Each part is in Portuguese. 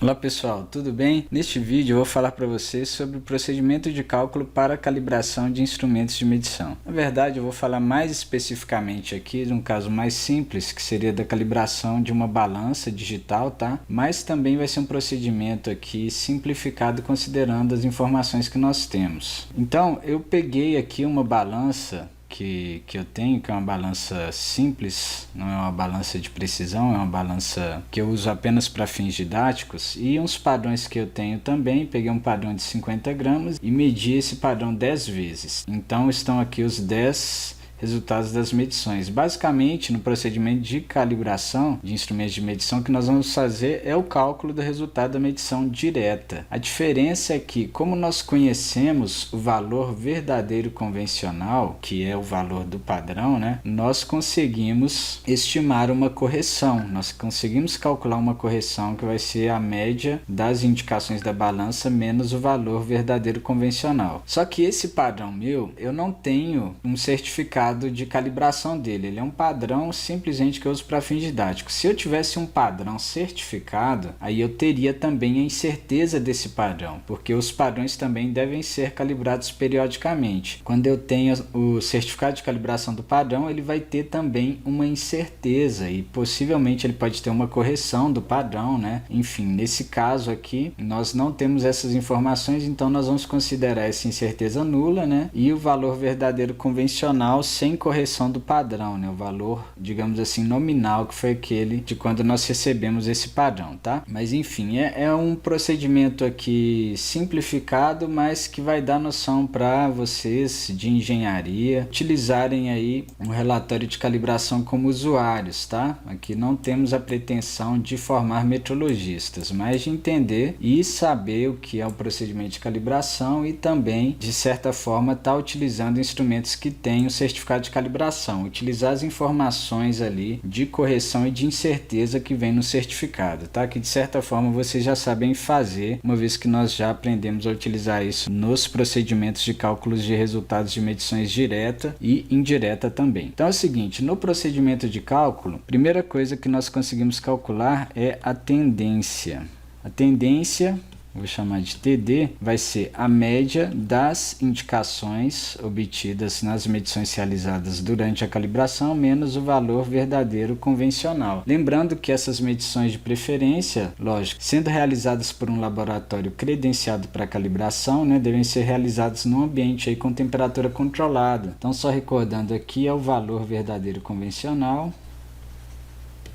Olá pessoal, tudo bem? Neste vídeo eu vou falar para vocês sobre o procedimento de cálculo para calibração de instrumentos de medição. Na verdade eu vou falar mais especificamente aqui de um caso mais simples, que seria da calibração de uma balança digital, tá? Mas também vai ser um procedimento aqui simplificado considerando as informações que nós temos. Então eu peguei aqui uma balança que eu tenho, que é uma balança simples, não é uma balança de precisão, é uma balança que eu uso apenas para fins didáticos, e uns padrões que eu tenho também. Peguei um padrão de 50 gramas e medi esse padrão 10 vezes. Então estão aqui os 10 resultados das medições. Basicamente, no procedimento de calibração de instrumentos de medição, o que nós vamos fazer é o cálculo do resultado da medição direta. A diferença é que, como nós conhecemos o valor verdadeiro convencional, que é o valor do padrão, né, nós conseguimos estimar uma correção. Nós conseguimos calcular uma correção que vai ser a média das indicações da balança menos o valor verdadeiro convencional. Só que esse padrão meu, eu não tenho um certificado de calibração dele. Ele é um padrão simplesmente que eu uso para fins didáticos. Se eu tivesse um padrão certificado, aí eu teria também a incerteza desse padrão, porque os padrões também devem ser calibrados periodicamente. Quando eu tenho o certificado de calibração do padrão, ele vai ter também uma incerteza e possivelmente ele pode ter uma correção do padrão, né? Enfim, nesse caso aqui, nós não temos essas informações, então nós vamos considerar essa incerteza nula, né? E o valor verdadeiro convencional sem correção do padrão, né? O valor, digamos assim, nominal, que foi aquele de quando nós recebemos esse padrão, tá? Mas enfim, é um procedimento aqui simplificado, mas que vai dar noção para vocês de engenharia utilizarem aí um relatório de calibração como usuários, tá? Aqui não temos a pretensão de formar metrologistas, mas de entender e saber o que é o procedimento de calibração e também, de certa forma, estar utilizando instrumentos que têm o certificado de calibração, utilizar as informações ali de correção e de incerteza que vem no certificado, tá? Que de certa forma vocês já sabem fazer, uma vez que nós já aprendemos a utilizar isso nos procedimentos de cálculos de resultados de medições direta e indireta também. Então é o seguinte, no procedimento de cálculo, a primeira coisa que nós conseguimos calcular é a tendência. A tendência, vou chamar de TD, vai ser a média das indicações obtidas nas medições realizadas durante a calibração menos o valor verdadeiro convencional. Lembrando que essas medições de preferência, lógico, sendo realizadas por um laboratório credenciado para calibração, né, devem ser realizadas num ambiente aí com temperatura controlada. Então, só recordando, aqui é o valor verdadeiro convencional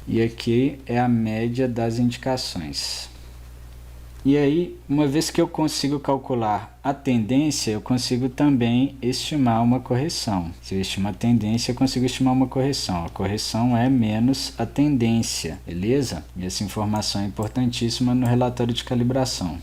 e aqui é a média das indicações. E aí, uma vez que eu consigo calcular a tendência, eu consigo também estimar uma correção. Se eu estimar a tendência, eu consigo estimar uma correção. A correção é menos a tendência, beleza? E essa informação é importantíssima no relatório de calibração.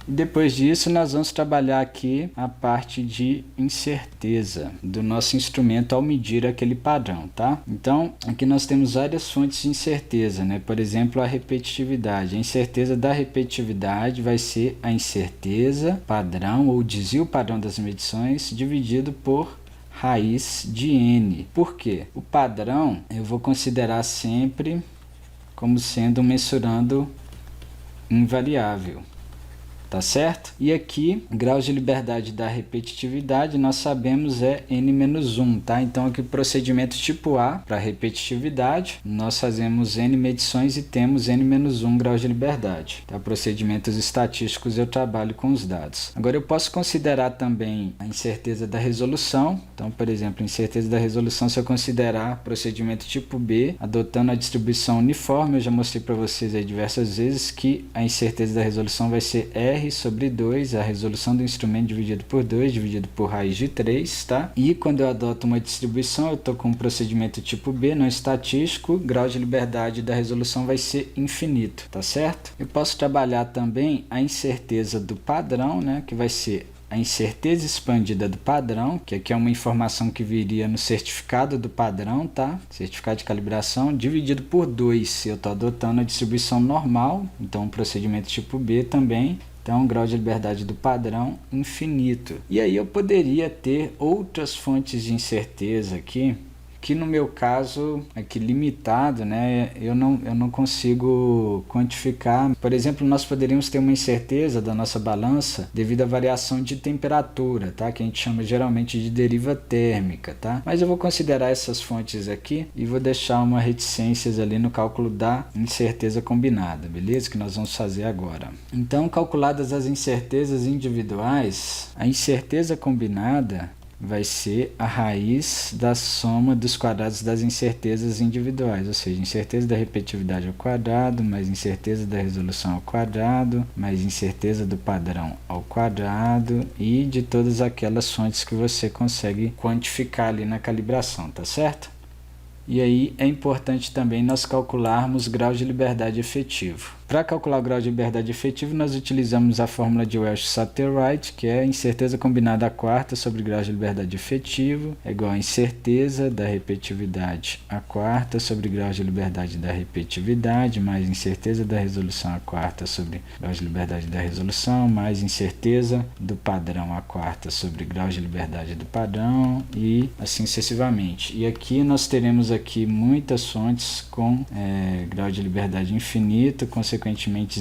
E depois disso, nós vamos trabalhar aqui a parte de incerteza do nosso instrumento ao medir aquele padrão, tá? Então, aqui nós temos várias fontes de incerteza, né? Por exemplo, a repetitividade. A incerteza da repetitividade vai ser a incerteza padrão ou desvio padrão das medições dividido por raiz de n. Por quê? O padrão eu vou considerar sempre como sendo mensurando um variável. Tá certo? E aqui, graus de liberdade da repetitividade, nós sabemos é n-1, tá? Então aqui procedimento tipo A, para repetitividade, nós fazemos n medições e temos n-1 graus de liberdade. Tá? Procedimentos estatísticos eu trabalho com os dados. Agora eu posso considerar também a incerteza da resolução. Então, por exemplo, incerteza da resolução, se eu considerar procedimento tipo B, adotando a distribuição uniforme, eu já mostrei para vocês aí diversas vezes que a incerteza da resolução vai ser R sobre 2, a resolução do instrumento dividido por 2, dividido por raiz de 3, tá? E quando eu adoto uma distribuição, eu estou com um procedimento tipo B, não estatístico, grau de liberdade da resolução vai ser infinito, tá certo? Eu posso trabalhar também a incerteza do padrão, né? Que vai ser a incerteza expandida do padrão, que aqui é uma informação que viria no certificado do padrão, tá? Certificado de calibração, dividido por 2. Eu estou adotando a distribuição normal, então um procedimento tipo B também. Então, grau de liberdade do padrão infinito. E aí eu poderia ter outras fontes de incerteza aqui que no meu caso aqui limitado, né, eu não consigo quantificar. Por exemplo, nós poderíamos ter uma incerteza da nossa balança devido à variação de temperatura, tá? Que a gente chama geralmente de deriva térmica, tá? Mas eu vou considerar essas fontes aqui e vou deixar uma reticências ali no cálculo da incerteza combinada, beleza? Que nós vamos fazer agora. Então, calculadas as incertezas individuais, a incerteza combinada vai ser a raiz da soma dos quadrados das incertezas individuais, ou seja, incerteza da repetitividade ao quadrado, mais incerteza da resolução ao quadrado, mais incerteza do padrão ao quadrado e de todas aquelas fontes que você consegue quantificar ali na calibração, tá certo? E aí é importante também nós calcularmos grau de liberdade efetivo. Para calcular o grau de liberdade efetivo, nós utilizamos a fórmula de Welch-Satterwright, que é a incerteza combinada à quarta sobre grau de liberdade efetivo, é igual a incerteza da repetitividade à quarta sobre grau de liberdade da repetitividade, mais incerteza da resolução à quarta sobre grau de liberdade da resolução, mais incerteza do padrão à quarta sobre grau de liberdade do padrão, e assim sucessivamente. E aqui nós teremos aqui muitas fontes com grau de liberdade infinito, consequentemente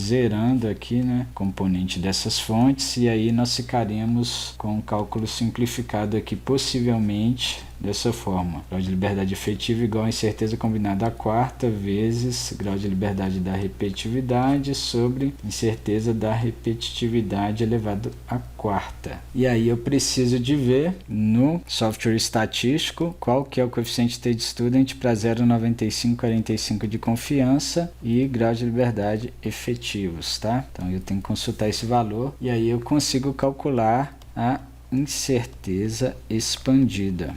zerando aqui, né, componente dessas fontes, e aí nós ficaremos com um cálculo simplificado aqui, possivelmente dessa forma: grau de liberdade efetiva igual a incerteza combinada à quarta vezes grau de liberdade da repetitividade sobre incerteza da repetitividade elevado à quarta. E aí eu preciso de ver no software estatístico qual que é o coeficiente t-student para 0,9545 de confiança e grau de liberdade efetivos, tá? Então eu tenho que consultar esse valor e aí eu consigo calcular a incerteza expandida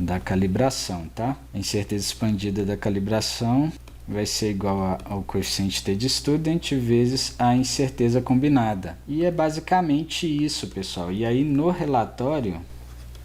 da calibração, tá? A incerteza expandida da calibração vai ser igual ao coeficiente t-student vezes a incerteza combinada. E é basicamente isso, pessoal. E aí no relatório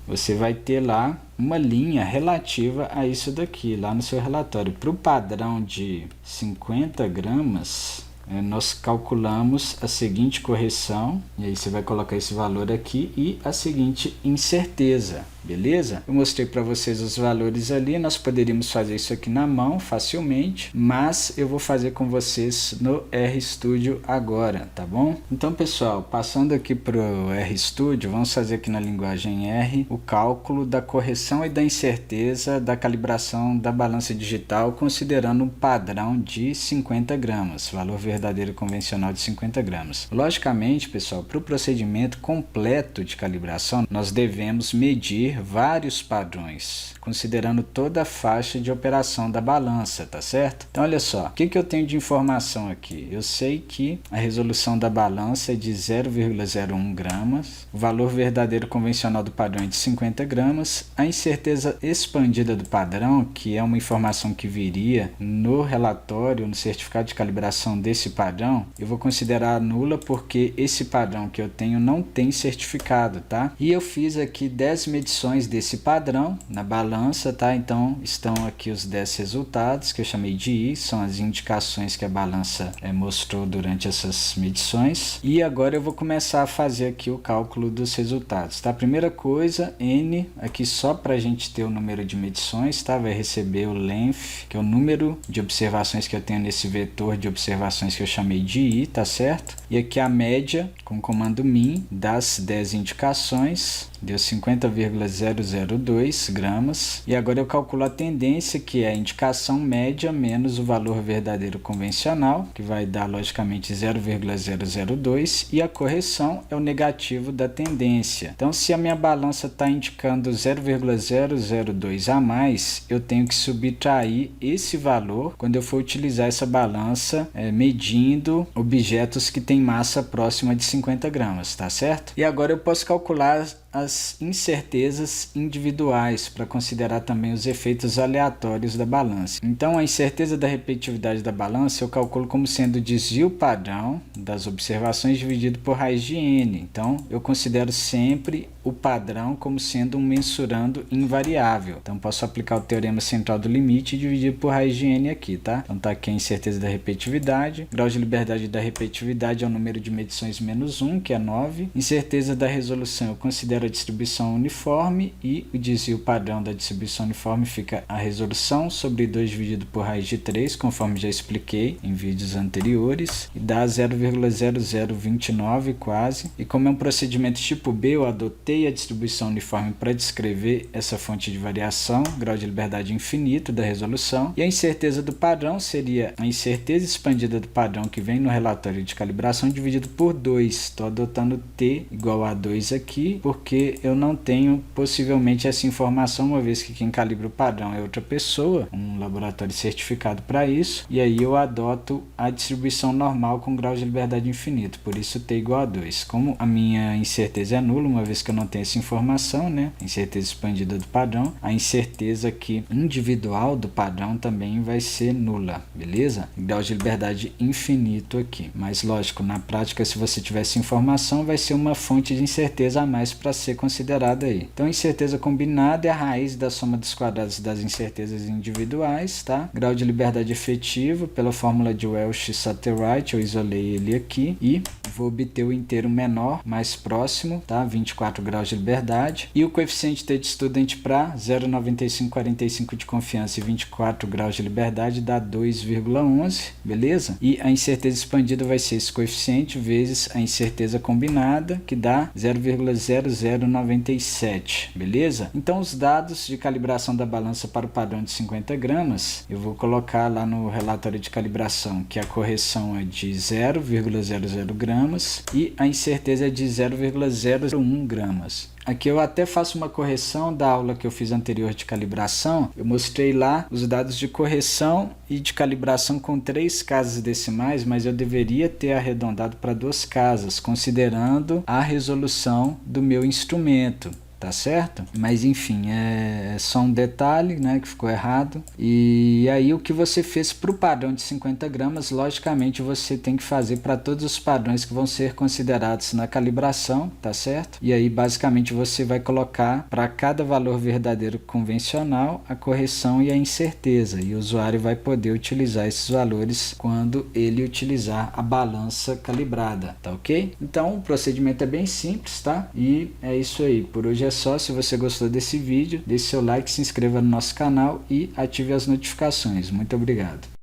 você vai ter lá uma linha relativa a isso daqui, lá no seu relatório. Para o padrão de 50 gramas, nós calculamos a seguinte correção, e aí você vai colocar esse valor aqui e a seguinte incerteza, beleza? Eu mostrei para vocês os valores ali, nós poderíamos fazer isso aqui na mão facilmente, mas eu vou fazer com vocês no RStudio agora, tá bom? Então, pessoal, passando aqui para o RStudio, vamos fazer aqui na linguagem R o cálculo da correção e da incerteza da calibração da balança digital, considerando um padrão de 50 gramas, valor verdadeiro convencional de 50 gramas. Logicamente, pessoal, para o procedimento completo de calibração, nós devemos medir vários padrões, considerando toda a faixa de operação da balança, tá certo? Então, olha só, o que eu tenho de informação aqui? Eu sei que a resolução da balança é de 0,01 gramas, o valor verdadeiro convencional do padrão é de 50 gramas, a incerteza expandida do padrão, que é uma informação que viria no relatório, no certificado de calibração desse padrão, eu vou considerar nula porque esse padrão que eu tenho não tem certificado, tá? E eu fiz aqui 10 medições desse padrão na balança, tá? Então estão aqui os 10 resultados que eu chamei de I, são as indicações que a balança mostrou durante essas medições. E agora eu vou começar a fazer aqui o cálculo dos resultados, tá? Primeira coisa, N, aqui só para a gente ter o número de medições, tá? Vai receber o length, que é o número de observações que eu tenho nesse vetor de observações que eu chamei de I, tá certo? E aqui a média, com o comando min, das 10 indicações, deu 50,002 gramas. E agora eu calculo a tendência, que é a indicação média menos o valor verdadeiro convencional, que vai dar logicamente 0,002, e a correção é o negativo da tendência. Então, se a minha balança está indicando 0,002 a mais, eu tenho que subtrair esse valor quando eu for utilizar essa balança medindo objetos que têm massa próxima de 50 gramas, tá certo? E agora eu posso calcular as incertezas individuais para considerar também os efeitos aleatórios da balança. Então, a incerteza da repetitividade da balança eu calculo como sendo o desvio padrão das observações dividido por raiz de n. Então, eu considero sempre o padrão como sendo um mensurando invariável. Então posso aplicar o teorema central do limite e dividir por raiz de n aqui, tá? Então tá aqui a incerteza da repetitividade, grau de liberdade da repetitividade é o número de medições menos 1, que é 9, incerteza da resolução eu considero a distribuição uniforme e o desvio padrão da distribuição uniforme fica a resolução sobre 2 dividido por raiz de 3, conforme já expliquei em vídeos anteriores, e dá 0,0029 quase. E como é um procedimento tipo B, eu adotei a distribuição uniforme para descrever essa fonte de variação, grau de liberdade infinito da resolução, e a incerteza do padrão seria a incerteza expandida do padrão que vem no relatório de calibração dividido por 2. Estou adotando T igual a 2 aqui, porque eu não tenho possivelmente essa informação, uma vez que quem calibra o padrão é outra pessoa, um laboratório certificado para isso, e aí eu adoto a distribuição normal com grau de liberdade infinito, por isso T igual a 2. Como a minha incerteza é nula, uma vez que eu não tenho essa informação, né, incerteza expandida do padrão, a incerteza aqui individual do padrão também vai ser nula, beleza? Grau de liberdade infinito aqui, mas lógico, na prática, se você tiver essa informação, vai ser uma fonte de incerteza a mais para ser considerada aí. Então, incerteza combinada é a raiz da soma dos quadrados das incertezas individuais, tá? Grau de liberdade efetivo, pela fórmula de Welch-Satterwright, eu isolei ele aqui e vou obter o inteiro menor, mais próximo, tá? 24 graus de liberdade. E o coeficiente T de student para 0,9545 de confiança e 24 graus de liberdade dá 2,11, beleza? E a incerteza expandida vai ser esse coeficiente vezes a incerteza combinada, que dá 0,0097, beleza? Então, os dados de calibração da balança para o padrão de 50 gramas, eu vou colocar lá no relatório de calibração que a correção é de 0,00 gramas e a incerteza é de 0,01 gramas. Aqui eu até faço uma correção da aula que eu fiz anterior de calibração. Eu mostrei lá os dados de correção e de calibração com 3 casas decimais, mas eu deveria ter arredondado para 2 casas, considerando a resolução do meu instrumento. Tá certo? Mas enfim, é só um detalhe, né, que ficou errado. E aí o que você fez para o padrão de 50 gramas, logicamente você tem que fazer para todos os padrões que vão ser considerados na calibração, tá certo? E aí basicamente você vai colocar para cada valor verdadeiro convencional a correção e a incerteza. E o usuário vai poder utilizar esses valores quando ele utilizar a balança calibrada, tá ok? Então o procedimento é bem simples, tá? E é isso aí. Por hoje é só. Se você gostou desse vídeo, deixe seu like, se inscreva no nosso canal e ative as notificações. Muito obrigado.